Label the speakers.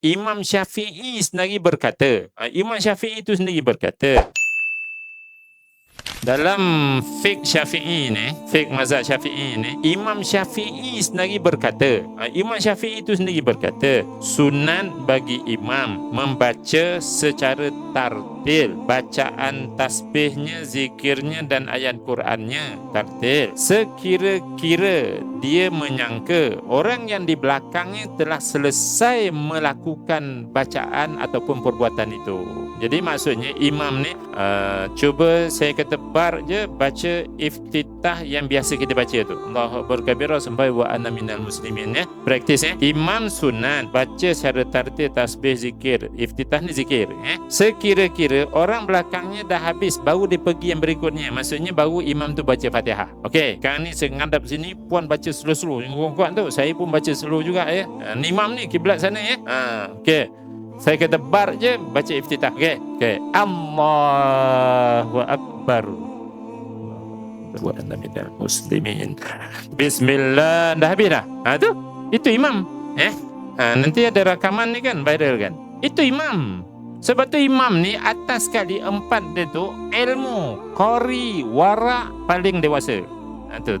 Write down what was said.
Speaker 1: Imam Syafi'i sendiri berkata, Imam Syafi'i itu sendiri berkata, dalam fiqh Syafi'i ni, fiqh mazhab Syafi'i ni, Imam Syafi'i sendiri berkata, Imam Syafi'i itu sendiri berkata, sunat bagi imam membaca secara tartil, bacaan tasbihnya, zikirnya dan ayat Qurannya tartil, sekira-kira dia menyangka orang yang di belakangnya telah selesai melakukan bacaan ataupun perbuatan itu. Jadi maksudnya imam ni cuba saya kata bar je baca iftitah yang biasa kita baca tu, Allahu Akbar kabira sampai wa ana minal muslimin, ya. Praktis, ya. Imam sunat baca secara tartil tasbih zikir. Iftitah ni zikir, ya. Sekira-kira orang belakangnya dah habis baru dia pergi yang berikutnya. Maksudnya baru imam tu baca Fatihah. Okey, sekarang ni saya ngadap sini, puan baca slow-slow. Yang kuat tu saya pun baca slow juga, ya. Ni imam ni kiblat sana, ya. Okey. Saya kata bar je baca iftitah. Okey. Allahu Akbar. Wa ana minal muslimin. Bismillah. Dah habis dah. Tu. Itu imam. Nanti ada rakaman ni kan, viral kan. Itu imam. Sebab tu imam ni atas sekali 4 dia tu ilmu, qari, wara paling dewasa. Tu.